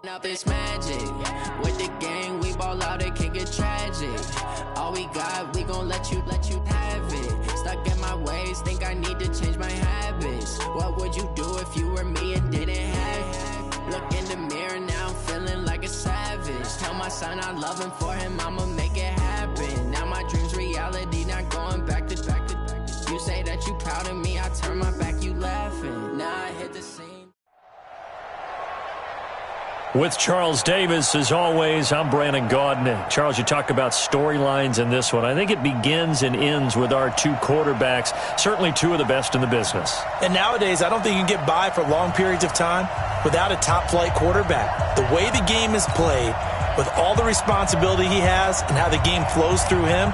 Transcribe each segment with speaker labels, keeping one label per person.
Speaker 1: Up it's magic. With the gang, we ball out, it can get tragic. All we got, we gon' let you have it. Stuck in my ways, think I need to change my habits. What would you do if you were me and didn't have it? Look in the mirror, now I'm feeling like a savage. Tell my son I love him, for him I'ma make it happen. Now my dream's reality, not going back to. You say that you proud of me, I turn my back, you laughing. Now I hit the scene.
Speaker 2: With Charles Davis, as always, I'm Brandon Gaudin. Charles, you talk about storylines in this one. I think it begins and ends with our two quarterbacks, certainly two of the best in the business.
Speaker 3: And nowadays, I don't think you can get by for long periods of time without a top-flight quarterback. The way the game is played, with all the responsibility he has and how the game flows through him,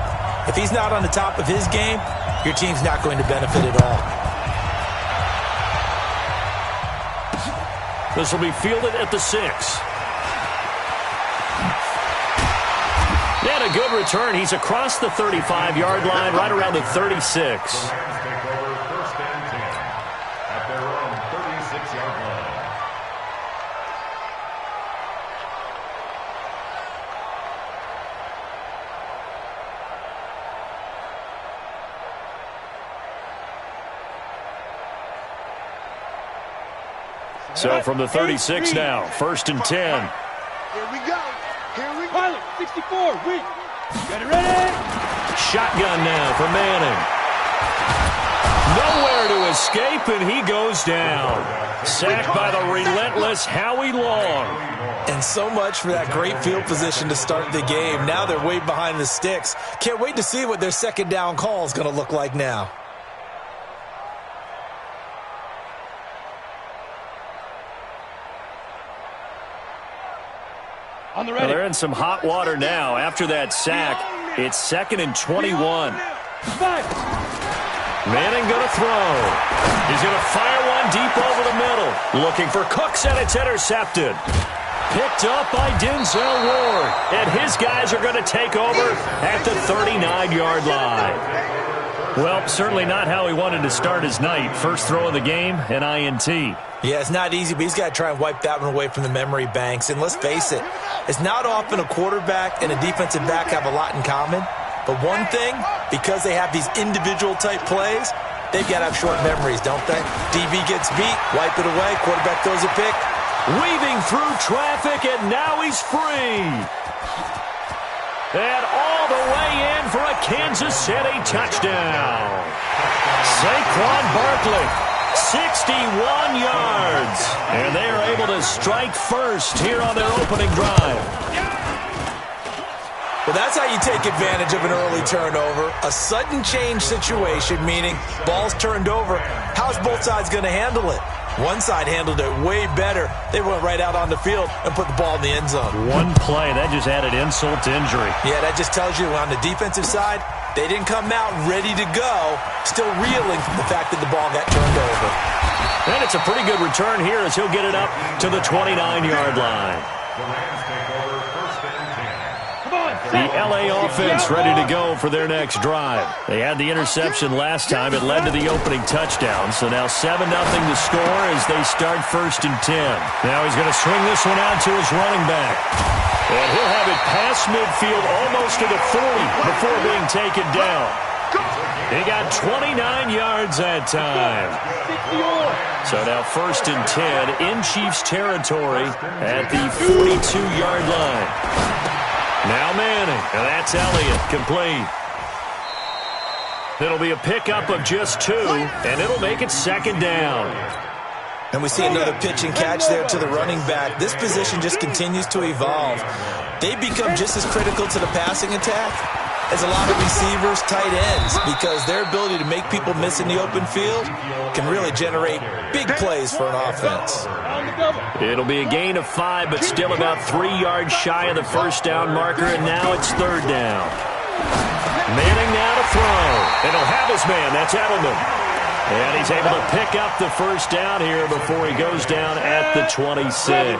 Speaker 3: if he's not on the top of his game, your team's not going to benefit at all.
Speaker 2: This will be fielded at the 6. And a good return. He's across the 35-yard line, right around the 36. So from the 36 now, 1st and 10.
Speaker 4: Here we go. Here we go. 64. Get it ready.
Speaker 2: Shotgun now for Manning. Nowhere to escape, and he goes down. Sacked by the relentless Howie Long.
Speaker 3: And so much for that great field position to start the game. Now they're way behind the sticks. Can't wait to see what their second down call is going to look like now.
Speaker 2: Well, they're in some hot water now. After that sack, it's 2nd and 21. Manning going to throw. He's going to fire one deep over the middle. Looking for Cooks, and it's intercepted. Picked up by Denzel Ward. And his guys are going to take over at the 39-yard line. Well, certainly not how he wanted to start his night. First throw of the game, an INT.
Speaker 3: Yeah, it's not easy, but he's got to try and wipe that one away from the memory banks. And let's face it, it's not often a quarterback and a defensive back have a lot in common. But one thing, because they have these individual type plays, they've got to have short memories, don't they? DB gets beat, wipe it away, quarterback throws a pick.
Speaker 2: Weaving through traffic, and now he's free. And all the way in for a Kansas City touchdown. Saquon Barkley. 61 yards. And they are able to strike first here on their opening drive.
Speaker 3: Well, that's how you take advantage of an early turnover. A sudden change situation, meaning ball's turned over. How's both sides going to handle it? One side handled it way better. They went right out on the field and put the ball in the end zone.
Speaker 2: One play, that just added insult to injury.
Speaker 3: Yeah, that just tells you on the defensive side, they didn't come out ready to go, still reeling from the fact that the ball got turned over.
Speaker 2: And it's a pretty good return here as he'll get it up to the 29-yard line. The LA offense ready to go for their next drive. They had the interception last time. It led to the opening touchdown. So now 7-0 to score as they start 1st and 10. Now he's going to swing this one out to his running back. And he'll have it past midfield almost to the 40 before being taken down. He got 29 yards that time. So now 1st and 10 in Chiefs territory at the 42-yard line. Now Manning, and that's Elliott, complete. It'll be a pickup of just 2, and it'll make it 2nd down.
Speaker 3: And we see another pitch and catch there to the running back. This position just continues to evolve. They've become just as critical to the passing attack as a lot of receivers, tight ends, because their ability to make people miss in the open field can really generate big plays for an offense.
Speaker 2: It'll be a gain of 5, but still about 3 yards shy of the first down marker, and now it's 3rd down. Manning now to throw. And he'll have his man. That's Edelman. And he's able to pick up the first down here before he goes down at the 26.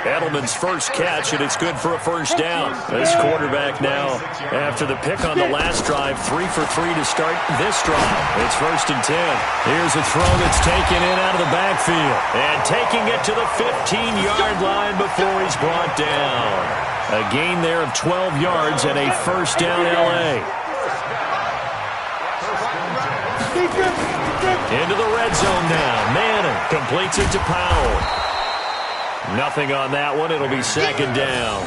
Speaker 2: Edelman's first catch, and it's good for a first down. This quarterback now, after the pick on the last drive, 3 for 3 to start this drive. It's 1st and 10. Here's a throw that's taken in out of the backfield. And taking it to the 15-yard line before he's brought down. A gain there of 12 yards and a first down L.A. Into the red zone now. Madden completes it to Powell. Nothing on that one. It'll be 2nd down.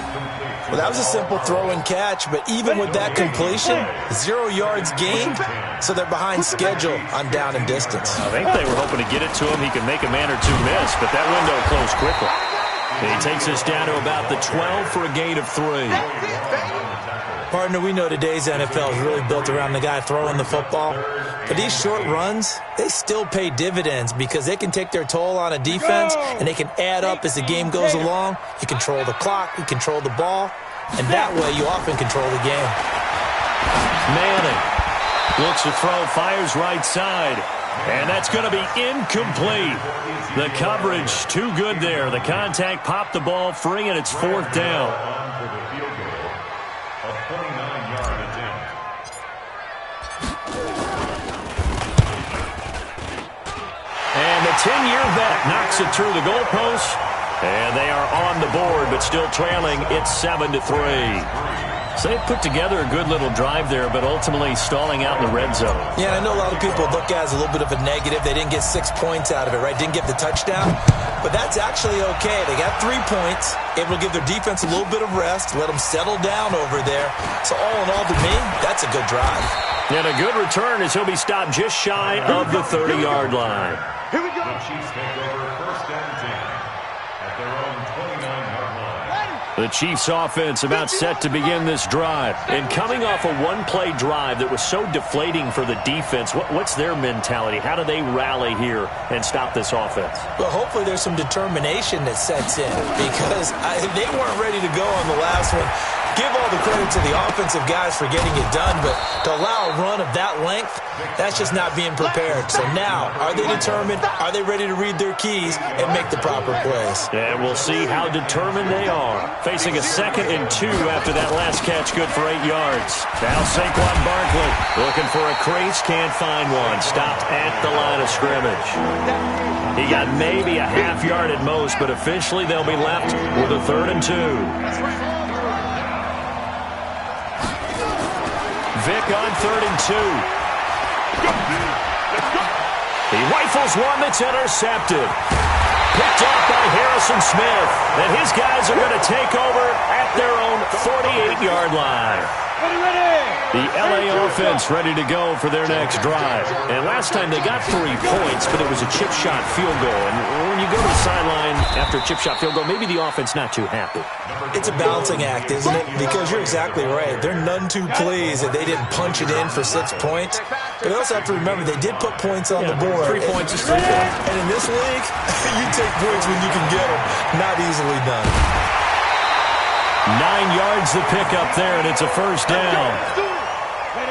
Speaker 3: Well, that was a simple throw and catch, but even with that completion, 0 yards gained, so they're behind schedule on down and distance.
Speaker 2: I think they were hoping to get it to him. He can make a man or two miss, but that window closed quickly. And he takes us down to about the 12 for a gain of 3.
Speaker 3: Partner, we know today's NFL is really built around the guy throwing the football. But these short runs, they still pay dividends because they can take their toll on a defense and they can add up as the game goes along. You control the clock, you control the ball, and that way you often control the game.
Speaker 2: Manning looks to throw, fires right side. And that's going to be incomplete. The coverage too good there. The contact popped the ball free, and it's 4th down. And the 10-year vet knocks it through the goalpost. And they are on the board, but still trailing. It's 7-3. So they put together a good little drive there, but ultimately stalling out in the red zone.
Speaker 3: Yeah, I know a lot of people look at it as a little bit of a negative. They didn't get 6 points out of it, right? Didn't get the touchdown. But that's actually okay. They got 3 points. Able to give their defense a little bit of rest, let them settle down over there. So all in all, to me, that's a good drive.
Speaker 2: And a good return as he'll be stopped just shy of the 30-yard line.
Speaker 4: Here we go.
Speaker 5: The Chiefs take over 1st and 10 at their own 29-yard line.
Speaker 2: The Chiefs offense about set to begin this drive. And coming off a one-play drive that was so deflating for the defense, what's their mentality? How do they rally here and stop this offense?
Speaker 3: Well, hopefully there's some determination that sets in because they weren't ready to go on the last one. Give all the credit to the offensive guys for getting it done, but to allow a run of that length, that's just not being prepared. So now, are they determined? Are they ready to read their keys and make the proper plays?
Speaker 2: And we'll see how determined they are. Facing a 2nd and 2 after that last catch, good for 8 yards. Now Saquon Barkley looking for a crease, can't find one. Stopped at the line of scrimmage. He got maybe a half yard at most, but officially they'll be left with a 3rd and 2. Vick on 3rd and 2. He rifles one that's intercepted. Picked off by Harrison Smith. And his guys are going to take over at their own 48-yard line. The L.A. offense ready to go for their next drive. And last time they got 3 points, but it was a chip shot field goal. And when you go to the sideline after a chip shot field goal, maybe the offense not too happy.
Speaker 3: It's a balancing act, isn't it? Because you're exactly right. They're none too pleased that they didn't punch it in for 6 points. But they also have to remember they did put points on the board.
Speaker 2: 3 points is 3 points.
Speaker 3: And in this league, you take points when you can get them. Not easily done.
Speaker 2: 9 yards the pickup there, and it's a first down.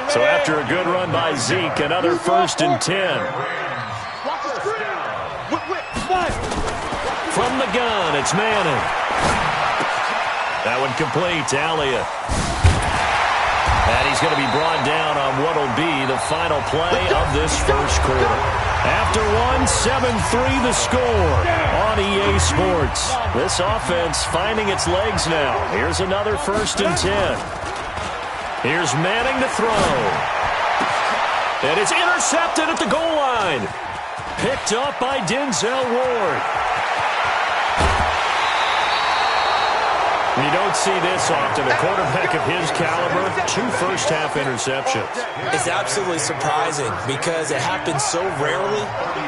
Speaker 2: So after a good run by Zeke, another 1st and 10. From the gun, it's Manning. That one complete to Elliott. And he's going to be brought down on what will be the final play of this first quarter. After one, 7-3 the score on EA Sports. This offense finding its legs now. Here's another 1st and 10. Here's Manning to throw. And it's intercepted at the goal line. Picked up by Denzel Ward. You don't see this often. A quarterback of his caliber, 2 first-half interceptions.
Speaker 3: It's absolutely surprising because it happens so rarely.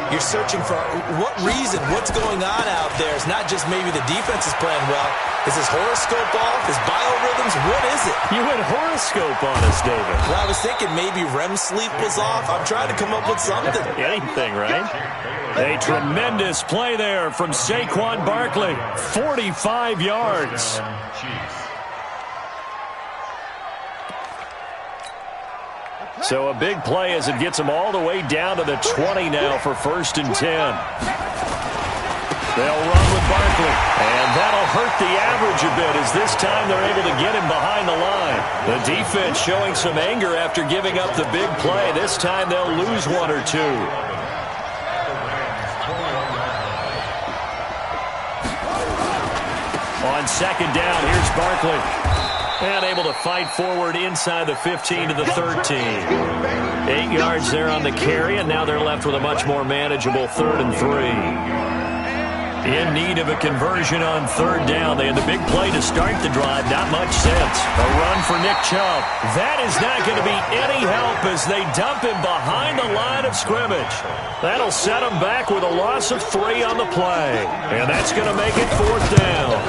Speaker 3: You're searching for what reason, what's going on out there. It's not just maybe the defense is playing well. Is his horoscope off? His biorhythms? What is it?
Speaker 2: You went horoscope on us, David.
Speaker 3: Well, I was thinking maybe REM sleep was off. I'm trying to come up with something.
Speaker 2: Anything, right? A tremendous play there from Saquon Barkley. 45 yards. So a big play as it gets them all the way down to the 20 now for 1st and 10. They'll run with Barkley, and that'll hurt the average a bit as this time they're able to get him behind the line. The defense showing some anger after giving up the big play. This time they'll lose 1 or 2. On 2nd down, here's Barkley. And able to fight forward inside the 15 to the 13. 8 yards there on the carry, and now they're left with a much more manageable 3rd and 3. In need of a conversion on 3rd down. They had the big play to start the drive. Not much sense. A run for Nick Chubb. That is not going to be any help as they dump him behind the line of scrimmage. That'll set him back with a loss of 3 on the play. And that's going to make it 4th down.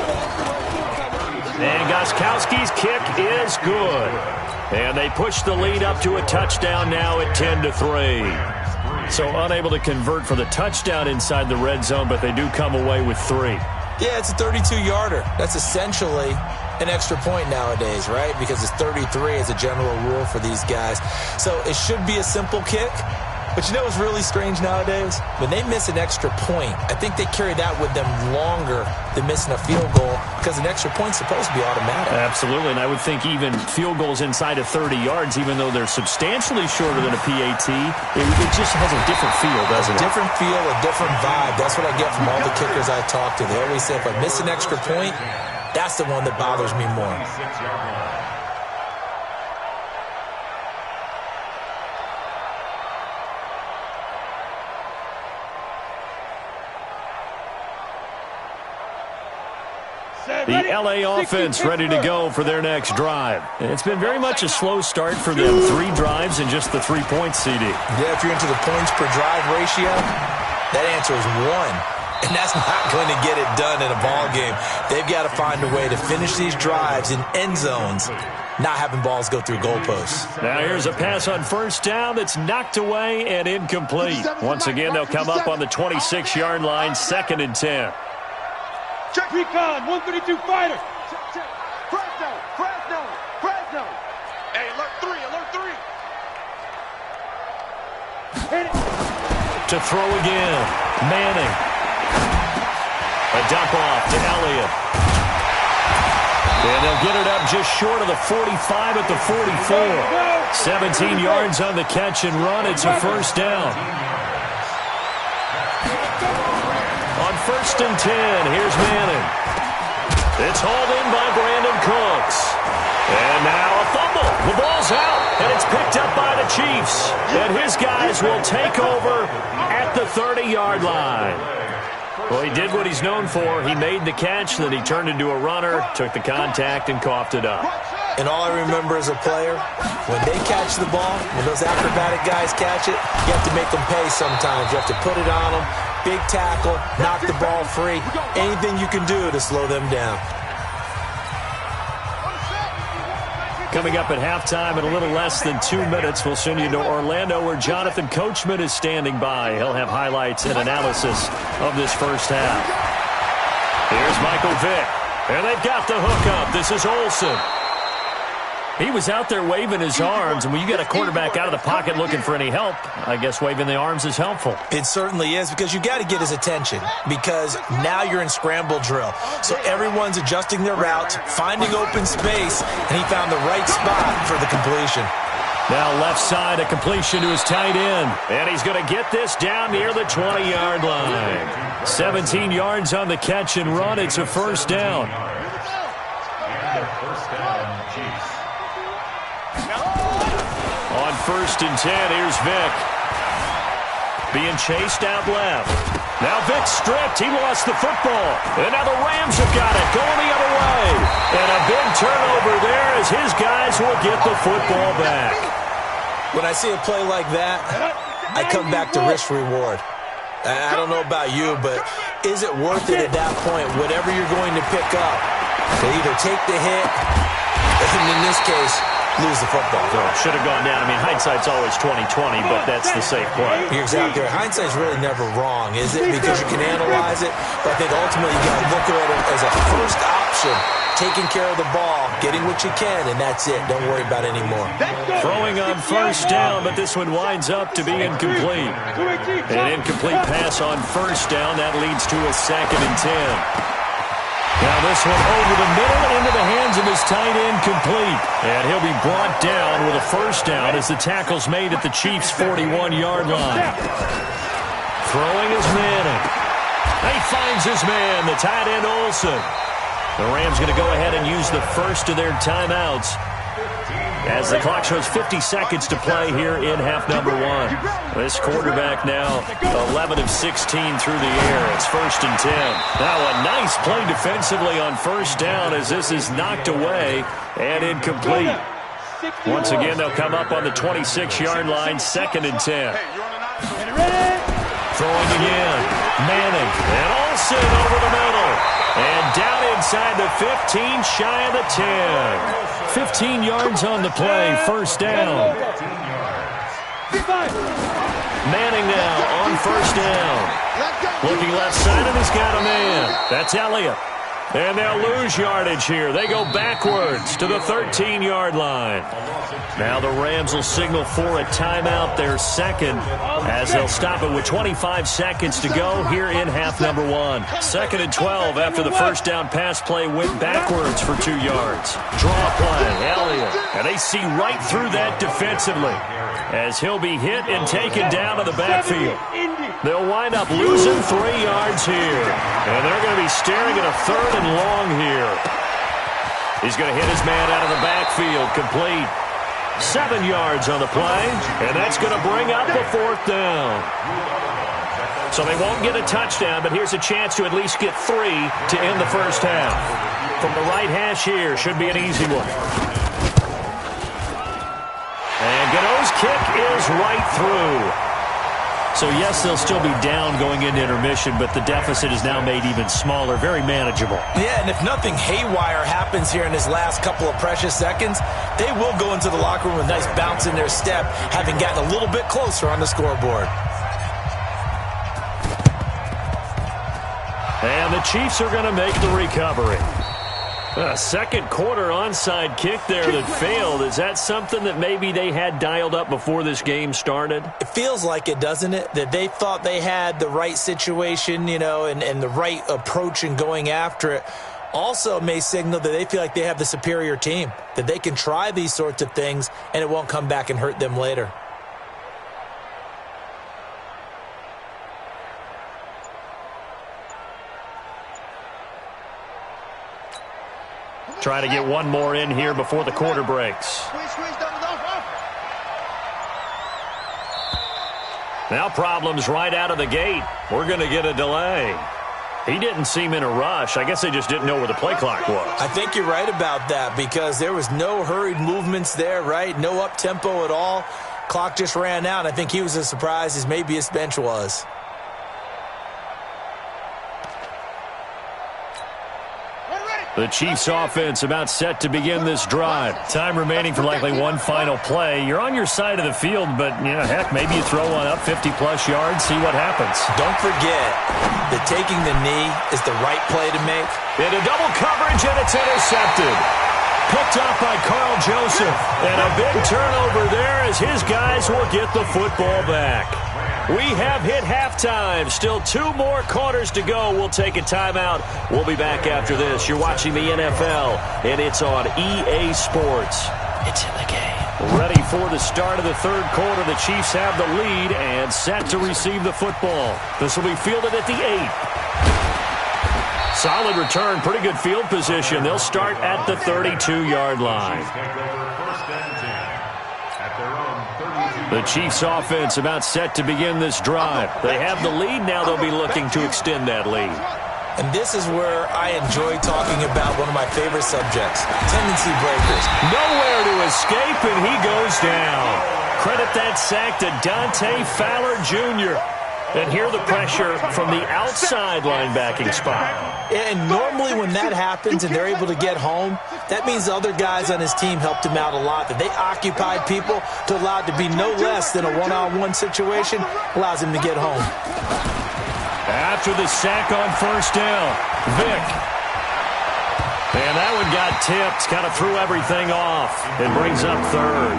Speaker 2: And Gostkowski's kick is good. And they push the lead up to a touchdown now at 10-3. So unable to convert for the touchdown inside the red zone, but they do come away with 3.
Speaker 3: Yeah, it's a 32-yarder. That's essentially an extra point nowadays, right? Because it's 33 as a general rule for these guys. So it should be a simple kick. But you know what's really strange nowadays? When they miss an extra point, I think they carry that with them longer than missing a field goal because an extra point's supposed to be automatic.
Speaker 2: Absolutely, and I would think even field goals inside of 30 yards, even though they're substantially shorter than a PAT, it just has a different feel, doesn't it?
Speaker 3: A different feel, a different vibe. That's what I get from all the kickers I talk to. They always say if I miss an extra point, that's the one that bothers me more.
Speaker 2: The LA offense ready to go for their next drive. It's been very much a slow start for them. 3 drives and just the 3 points, CD.
Speaker 3: Yeah, if you're into the points per drive ratio, that answer is 1. And that's not going to get it done in a ball game. They've got to find a way to finish these drives in end zones, not having balls go through goalposts.
Speaker 2: Now here's a pass on 1st down that's knocked away and incomplete. Once again, they'll come up on the 26-yard line, 2nd and 10.
Speaker 4: Check recon, 132 fighter. Check. Fresno. Hey, alert 3. Hit it.
Speaker 2: To throw again, Manning. A dump off to Elliott. And they'll get it up just short of the 45 at the 44. 17 yards on the catch and run. It's a 1st down. On 1st and 10, here's Manning. It's hauled in by Brandon Cooks. And now a fumble. The ball's out, and it's picked up by the Chiefs. And his guys will take over at the 30-yard line. Well, he did what he's known for. He made the catch, then he turned into a runner, took the contact, and coughed it up.
Speaker 3: And all I remember as a player, when they catch the ball, when those acrobatic guys catch it, you have to make them pay sometimes. You have to put it on them, big tackle, knock the ball free, anything you can do to slow them down.
Speaker 2: Coming up at halftime in a little less than 2 minutes, we'll send you to Orlando where Jonathan Coachman is standing by. He'll have highlights and analysis of this first half. Here's Michael Vick. And they've got the hookup. This is Olsen. He was out there waving his arms, and when you get a quarterback out of the pocket looking for any help, I guess waving the arms is helpful.
Speaker 3: It certainly is, because you got to get his attention, because now you're in scramble drill. So everyone's adjusting their routes, finding open space, and he found the right spot for the completion.
Speaker 2: Now left side, a completion to his tight end, and he's going to get this down near the 20-yard line. 17 yards on the catch and run. It's a 1st down. On 1st and 10, here's Vick. Being chased out left. Now Vick stripped. He lost the football. And now the Rams have got it, going the other way. And a big turnover there as his guys will get the football back.
Speaker 3: When I see a play like that, I come back to risk-reward. I don't know about you, but is it worth it at that point, whatever you're going to pick up, to either take the hit, and in this case, lose the football?
Speaker 2: So should have gone down. I mean, hindsight's always 20/20, but that's the safe play.
Speaker 3: You're exactly right. Hindsight's really never wrong, is it? Because you can analyze it, but I think ultimately you got to look at it as a first option taking care of the ball, getting what you can, and that's it. Don't worry about it anymore.
Speaker 2: Throwing on first down, but this one winds up to be incomplete. An incomplete pass on first down. That leads to a 2nd and 10. Now this one over the middle and into the hands of his tight end, complete. And he'll be brought down with a first down as the tackle's made at the Chiefs' 41-yard line. Throwing is Manning. He finds his man, the tight end Olsen. The Rams going to go ahead and use the first of their timeouts as the clock shows 50 seconds to play here in half number 1. This quarterback now 11 of 16 through the air. It's 1st and 10. Now a nice play defensively on first down as this is knocked away and incomplete. Once again, they'll come up on the 26-yard line, 2nd and 10. Throwing again. Manning and Olsen over the middle. And down inside the 15, shy of the 10. 15 yards on the play, first down. Manning now on first down. Looking left side, and he's got a man. That's Elliott. And they'll lose yardage here. They go backwards to the 13-yard line. Now the Rams will signal for a timeout, their second, as they'll stop it with 25 seconds to go here in half number 1. 2nd and 12 after the first down pass play went backwards for 2 yards. Draw play, Elliott. And they see right through that defensively as he'll be hit and taken down to the backfield. They'll wind up losing 3 yards here. And they're going to be staring at a 3rd and long here. He's going to hit his man out of the backfield, complete. 7 yards on the play, and that's going to bring up a 4th down. So they won't get a touchdown, but here's a chance to at least get 3 to end the first half. From the right hash here, should be an easy one. And Gano's kick is right through. So, yes, they'll still be down going into intermission, but the deficit is now made even smaller, very manageable.
Speaker 3: Yeah, and if nothing haywire happens here in his last couple of precious seconds, they will go into the locker room with a nice bounce in their step, having gotten a little bit closer on the scoreboard.
Speaker 2: And the Chiefs are going to make the recovery. A second quarter onside kick there that failed. Is that something that maybe they had dialed up before this game started?
Speaker 3: It feels like it, doesn't it? That they thought they had the right situation, you know, and the right approach in going after it. Also may signal that they feel like they have the superior team, that they can try these sorts of things and it won't come back and hurt them later.
Speaker 2: Try to get one more in here before the quarter breaks. Now problems right out of the gate. We're going to get a delay. He didn't seem in a rush. I guess they just didn't know where the play clock was.
Speaker 3: I think you're right about that because there was no hurried movements there, right? No up-tempo at all. Clock just ran out. I think he was as surprised as maybe his bench was.
Speaker 2: The Chiefs offense about set to begin this drive. Time remaining for likely one final play. You're on your side of the field, but, you know, heck, maybe you throw one up 50-plus yards, see what happens.
Speaker 3: Don't forget that taking the knee is the right play to make.
Speaker 2: Into double coverage, and it's intercepted. Picked up by Carl Joseph. And a big turnover there as his guys will get the football back. We have hit halftime. Still 2 more quarters to go. We'll take a timeout. We'll be back after this. You're watching the NFL, and it's on EA Sports. It's in the game. Ready for the start of the third quarter. The Chiefs have the lead and set to receive the football. This will be fielded at the 8. Solid return. Pretty good field position. They'll start at the 32-yard line. The Chiefs offense about set to begin this drive. They have the lead. Now they'll be looking to extend that lead.
Speaker 3: And this is where I enjoy talking about one of my favorite subjects, tendency breakers.
Speaker 2: Nowhere to escape, and he goes down. Credit that sack to Dante Fowler Jr. And hear the pressure from the outside linebacking spot.
Speaker 3: And normally when that happens and they're able to get home, that means the other guys on his team helped him out a lot. That they occupied people to allow it to be no less than a one-on-one situation, allows him to get home. After
Speaker 2: the sack on first down, Vick. And that one got tipped, kind of threw everything off. It brings up third.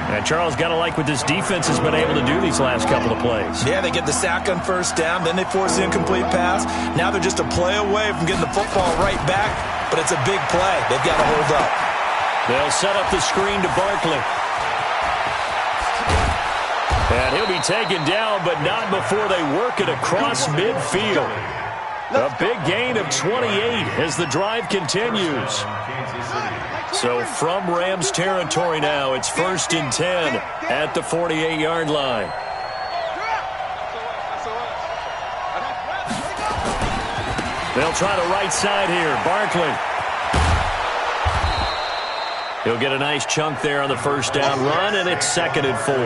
Speaker 2: And Charles, got to like what this defense has been able to do these last couple of plays.
Speaker 3: Yeah, they get the sack on first down, then they force the incomplete pass. Now they're just a play away from getting the football right back, but it's a big play. They've got to hold up.
Speaker 2: They'll set up the screen to Barkley. And he'll be taken down, but not before they work it across midfield. A big gain of 28 as the drive continues. So from Rams territory now, it's 1st and 10 at the 48-yard line. They'll try the right side here. Barkley. He'll get a nice chunk there on the first down run, and it's 2nd and 4.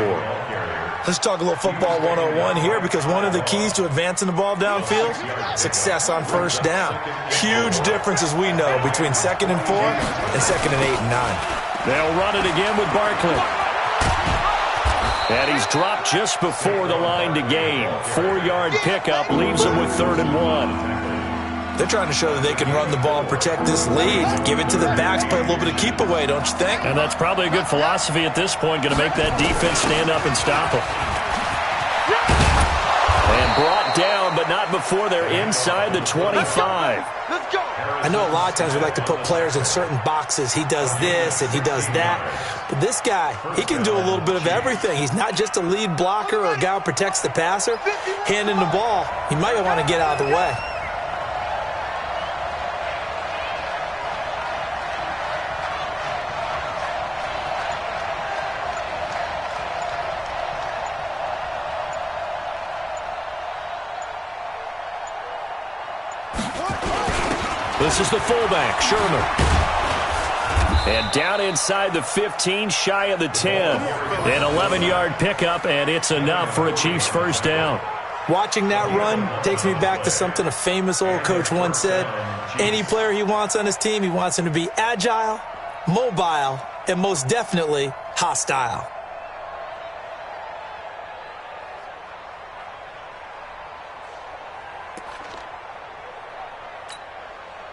Speaker 3: Let's talk a little football 101 here, because one of the keys to advancing the ball downfield, success on first down. Huge difference, as we know, between 2nd and 4 and 2nd and 8 and 9.
Speaker 2: They'll run it again with Barkley. And he's dropped just before the line to gain. 4-yard pickup leaves him with 3rd and 1.
Speaker 3: They're trying to show that they can run the ball and protect this lead. Give it to the backs, play a little bit of keep away, don't you think?
Speaker 2: And that's probably a good philosophy at this point, going to make that defense stand up and stop them. And brought down, but not before they're inside the 25.
Speaker 4: Let's go.
Speaker 3: I know a lot of times we like to put players in certain boxes. He does this and he does that. But this guy, he can do a little bit of everything. He's not just a lead blocker or a guy who protects the passer. Handing the ball, he might want to get out of the way.
Speaker 2: This is the fullback, Sherman. And down inside the 15, shy of the 10. An 11-yard pickup, and it's enough for a Chiefs first down.
Speaker 3: Watching that run takes me back to something a famous old coach once said. Any player he wants on his team, he wants him to be agile, mobile, and most definitely hostile.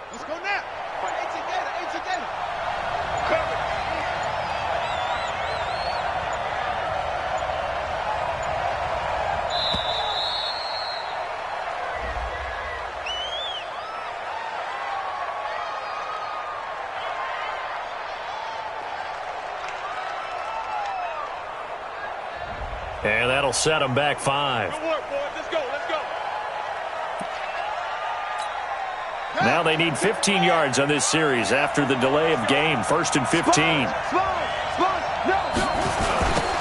Speaker 4: Let's go now.
Speaker 2: And that'll set them back 5.
Speaker 4: Good work, boys. Let's go. Let's go.
Speaker 2: Now they need 15 yards on this series after the delay of game. 1st and 15.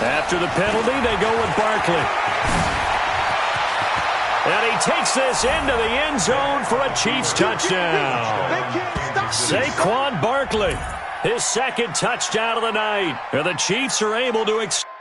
Speaker 2: After the penalty, they go with Barkley. And he takes this into the end zone for a Chiefs touchdown. Saquon Barkley, his 2nd touchdown of the night. And the Chiefs are able to extend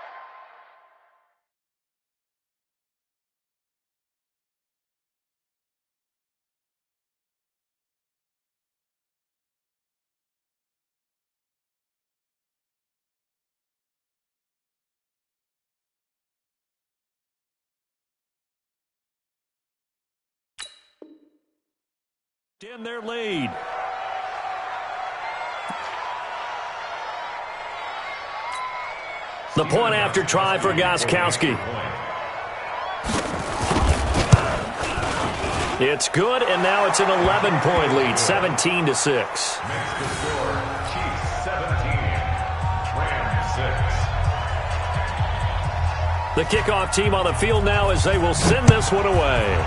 Speaker 2: their lead. The point after try for Gostkowski. It's good, and now it's an 11-point lead, 17-6.
Speaker 5: Makes the score Chiefs 17, Rams 6.
Speaker 2: The kickoff team on the field now as they will send this one away.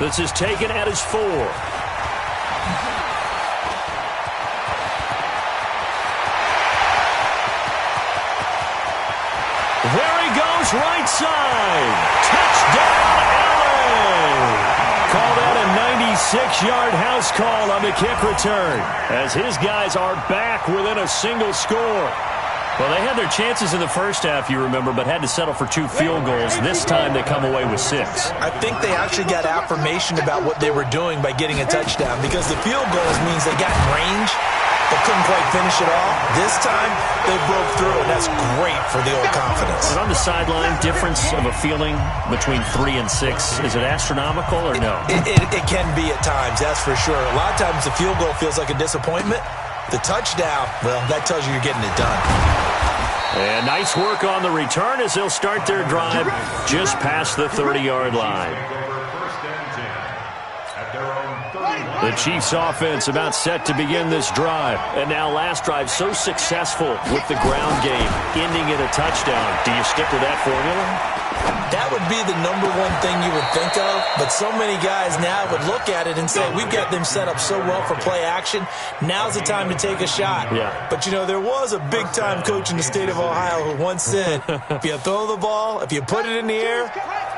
Speaker 2: This is taken at his 4. There he goes, right side. Touchdown, LA. Call that a 96-yard house call on the kick return, as his guys are back within a single score. Well, they had their chances in the first half, you remember, but had to settle for 2 field goals. This time they come away with 6.
Speaker 3: I think they actually got affirmation about what they were doing by getting a touchdown, because the field goals means they got in range. but couldn't quite finish it off. This time, they broke through, and that's great for the old confidence.
Speaker 2: And on the sideline, difference of a feeling between 3 and 6, is it astronomical or no?
Speaker 3: It can be at times, that's for sure. A lot of times the field goal feels like a disappointment. The touchdown, well, that tells you you're getting it done.
Speaker 2: And nice work on the return as they'll start their drive just past the 30-yard line. The Chiefs offense about set to begin this drive. And now last drive so successful with the ground game, ending in a touchdown. Do you stick with that formula?
Speaker 3: That would be the number one thing you would think of, but so many guys now would look at it and say, we've got them set up so well for play action, now's the time to take a shot.
Speaker 2: Yeah.
Speaker 3: But, you know, there was a big-time coach in the state of Ohio who once said, if you throw the ball, if you put it in the air,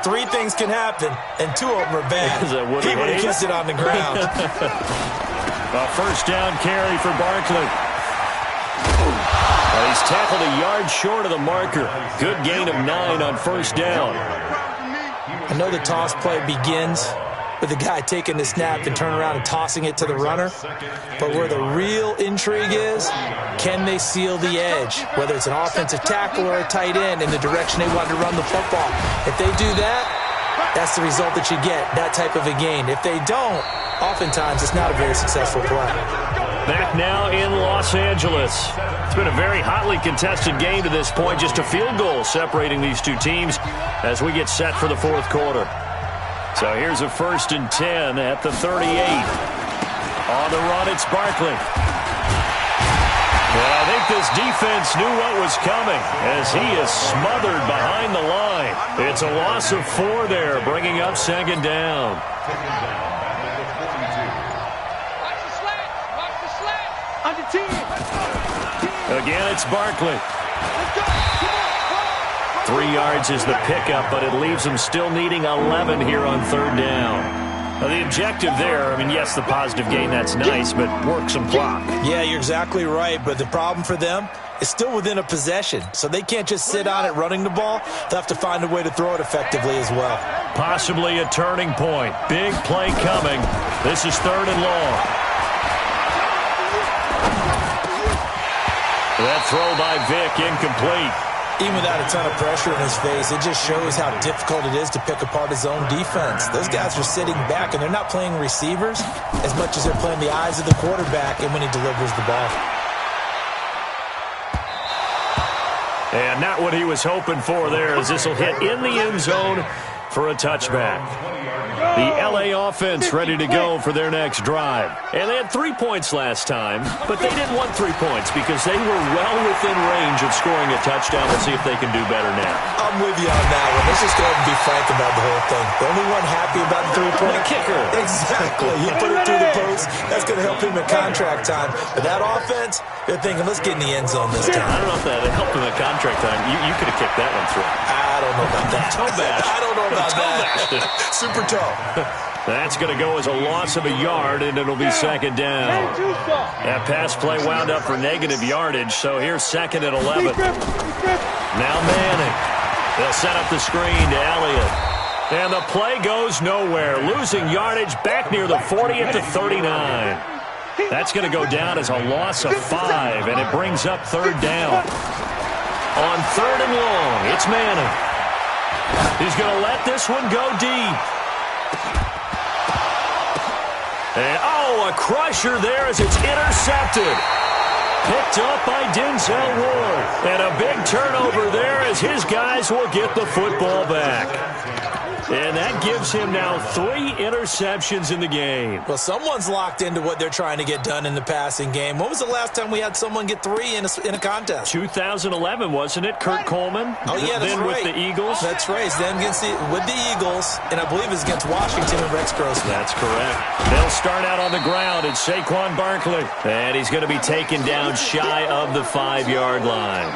Speaker 3: 3 things can happen, and 2 of them are bad. He would have kissed it on the ground.
Speaker 2: A first down carry for Barkley. He's tackled a yard short of the marker. Good gain of 9 on first down.
Speaker 3: I know the toss play begins with the guy taking the snap and turn around and tossing it to the runner. But where the real intrigue is, can they seal the edge? Whether it's an offensive tackle or a tight end in the direction they want to run the football. If they do that, that's the result that you get, that type of a gain. If they don't, oftentimes it's not a very successful play.
Speaker 2: Back now in Los Angeles. It's been a very hotly contested game to this point. Just a field goal separating these two teams as we get set for the fourth quarter. So here's a 1st and 10 at the 38. On the run, it's Barkley. And I think this defense knew what was coming as he is smothered behind the line. It's a loss of 4 there, bringing up 2nd down. Again, it's Barkley. 3 yards is the pickup, but it leaves them still needing 11 here on 3rd down. Now, the objective there, I mean, yes, the positive gain, that's nice, but work some clock.
Speaker 3: Yeah, you're exactly right, but the problem for them is still within a possession, so they can't just sit on it running the ball. They'll have to find a way to throw it effectively as well.
Speaker 2: Possibly a turning point. Big play coming. This is 3rd and long. That throw by Vick incomplete.
Speaker 3: Even without a ton of pressure in his face, it just shows how difficult it is to pick apart his own defense. Those guys are sitting back, and they're not playing receivers as much as they're playing the eyes of the quarterback and when he delivers the ball.
Speaker 2: And not what he was hoping for there, as this will hit in the end zone for a touchback. The LA offense ready to go for their next drive. And they had 3 points last time, but they didn't want 3 points because they were well within range of scoring a touchdown. Let's see if they can do better now.
Speaker 3: I'm with you on that one. Let's just go ahead and be frank about the whole thing. The only one happy about the 3-point
Speaker 2: kicker.
Speaker 3: Exactly. You put it through the post. That's going to help him at contract time. But that offense, they're thinking, let's get in the end zone this time.
Speaker 2: I don't know if that helped him at contract time. You could have kicked that one through.
Speaker 3: I don't know about that.
Speaker 2: Toe bash.
Speaker 3: I don't know about that. Super toe.
Speaker 2: That's going to go as a loss of a yard, and it'll be 2nd down. That pass play wound up for negative yardage, so here's 2nd and 11. Now Manning. They'll set up the screen to Elliott. And the play goes nowhere. Losing yardage back near the 40 at the 39. That's going to go down as a loss of 5, and it brings up 3rd down. On 3rd and long, it's Manning. He's going to let this one go deep. And, a crusher there as it's intercepted. Picked up by Denzel Ward. And a big turnover there as his guys will get the football back. And that gives him now 3 interceptions in the game.
Speaker 3: Well, someone's locked into what they're trying to get done in the passing game. When was the last time we had someone get 3 in a contest?
Speaker 2: 2011, wasn't it? Kurt Coleman?
Speaker 3: Oh, yeah, that's
Speaker 2: then
Speaker 3: right.
Speaker 2: with the Eagles?
Speaker 3: That's right. Then with the Eagles, and I believe it's against Washington and Rex Grossman.
Speaker 2: That's correct. They'll start out on the ground. It's Saquon Barkley. And he's going to be taken down shy of the 5-yard line.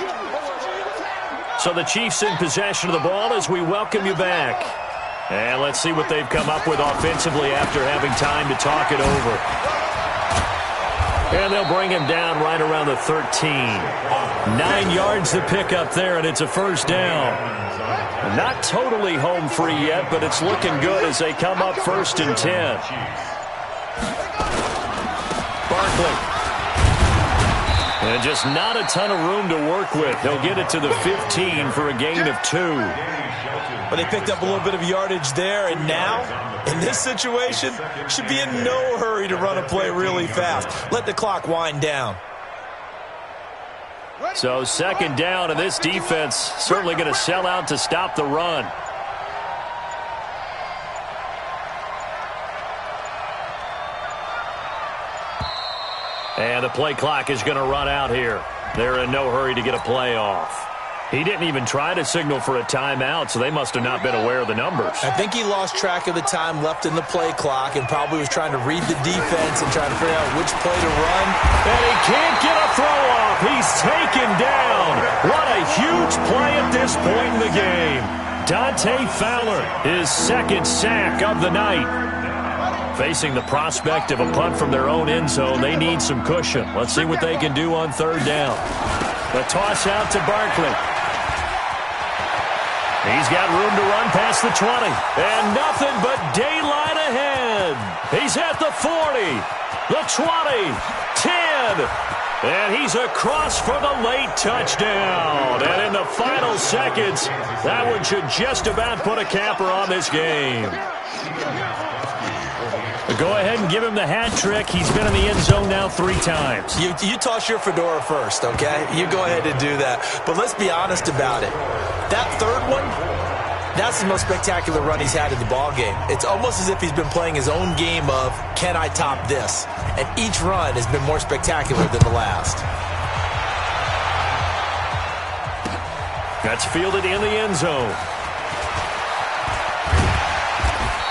Speaker 2: So the Chiefs in possession of the ball as we welcome you back. And let's see what they've come up with offensively after having time to talk it over. And they'll bring him down right around the 13. 9 yards to pick up there, and it's a 1st down. Not totally home free yet, but it's looking good as they come up 1st and 10. Barkley. And just not a ton of room to work with. He'll get it to the 15 for a gain of 2.
Speaker 3: But they picked up a little bit of yardage there, and now, in this situation, should be in no hurry to run a play really fast. Let the clock wind down.
Speaker 2: So second down, and this defense certainly going to sell out to stop the run. And the play clock is going to run out here. They're in no hurry to get a play off. He didn't even try to signal for a timeout, so they must have not been aware of the numbers.
Speaker 3: I think he lost track of the time left in the play clock and probably was trying to read the defense and trying to figure out which play to run.
Speaker 2: And he can't get a throw off. He's taken down. What a huge play at this point in the game. Dante Fowler, his second sack of the night. Facing the prospect of a punt from their own end zone, they need some cushion. Let's see what they can do on third down. The toss out to Barkley. He's got room to run past the 20. And nothing but daylight ahead. He's at the 40, the 20, 10. And he's across for the late touchdown. And in the final seconds, that one should just about put a capper on this game. Go ahead and give him the hat trick. He's been in the end zone now 3 times.
Speaker 3: You toss your fedora first, okay? You go ahead and do that. But let's be honest about it. That third one, that's the most spectacular run he's had in the ballgame. It's almost as if he's been playing his own game of, can I top this? And each run has been more spectacular than the last.
Speaker 2: That's fielded in the end zone.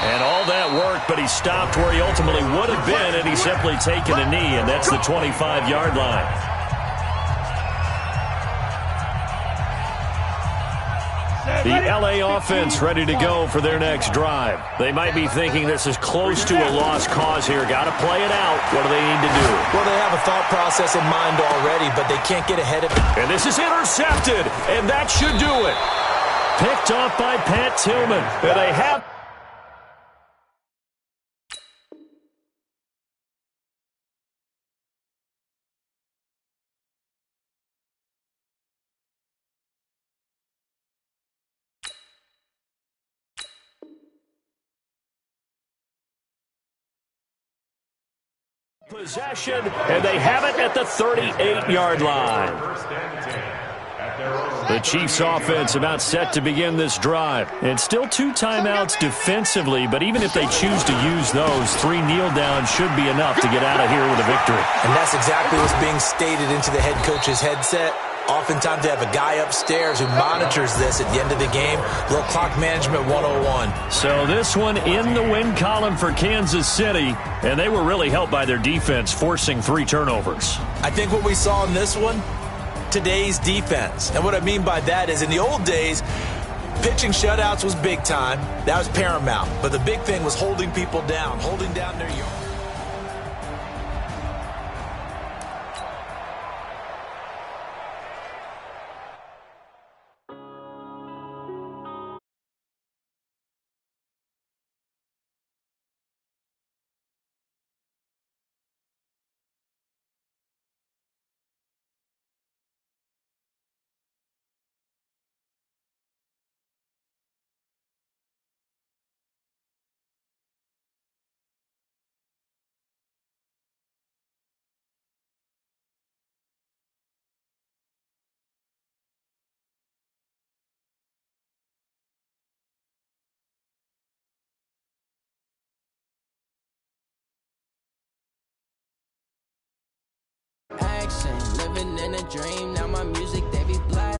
Speaker 2: And all that work, but he stopped where he ultimately would have been, and he's simply taken a knee, and that's the 25-yard line. The LA offense ready to go for their next drive. They might be thinking this is close to a lost cause here. Got to play it out. What do they need to do?
Speaker 3: Well, they have a thought process in mind already, but they can't get ahead of it.
Speaker 2: And this is intercepted, and that should do it. Picked off by Pat Tillman. And they have... possession, and they have it at the 38-yard line. The Chiefs offense about set to begin this drive. And still 2 timeouts defensively, but even if they choose to use those, 3 kneel downs should be enough to get out of here with a victory.
Speaker 3: And that's exactly what's being stated into the head coach's headset. Oftentimes they have a guy upstairs who monitors this at the end of the game. Little clock management 101.
Speaker 2: So this one in the win column for Kansas City, and they were really helped by their defense forcing 3 turnovers.
Speaker 3: I think what we saw in this one, today's defense. And what I mean by that is in the old days, pitching shutouts was big time. That was paramount. But the big thing was holding people down, holding down their yard.
Speaker 1: Action, living in a dream. Now my music, they be black.